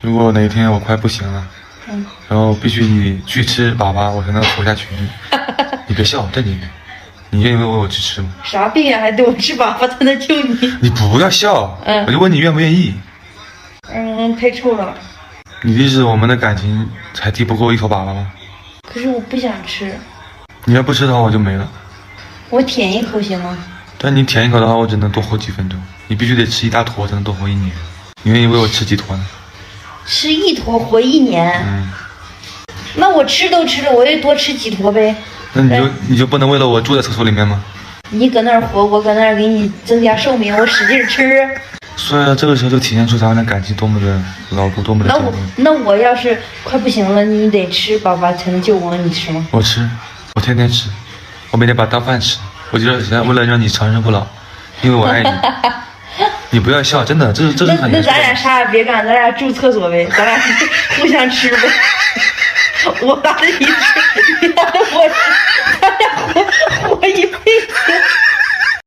如果哪一天我快不行了，然后必须你去吃粑粑，我才能活下去。你别笑，真的，你愿意为我去吃吗？啥病呀？还得我吃粑粑才能救你？你不要笑，我就问你愿不愿意。太臭了。你的意思我们的感情还抵不过一口粑粑吗？可是我不想吃，你要不吃的话，我就没了。我舔一口行吗？但你舔一口的话，我只能多活几分钟。你必须得吃一大坨才能多活1年。你愿意为我吃几坨呢？吃一坨活1年。那我吃都吃了，我也多吃几坨呗。那你就不能为了我住在厕所里面吗？你搁那儿活，我搁那儿给你增加寿命，我使劲吃。所以这个时候就体现出咱们的感情多么的牢固，多么的坚定。那我要是快不行了，你得吃粑粑才能救我，你吃吗？我吃，我天天吃，我每天把它当饭吃。我就是为了让你长生不老，因为我爱你。你不要笑，真的，这是很。那咱俩啥也别干，咱俩住厕所呗，咱俩互相吃呗。我把你吃，你把我吃，咱俩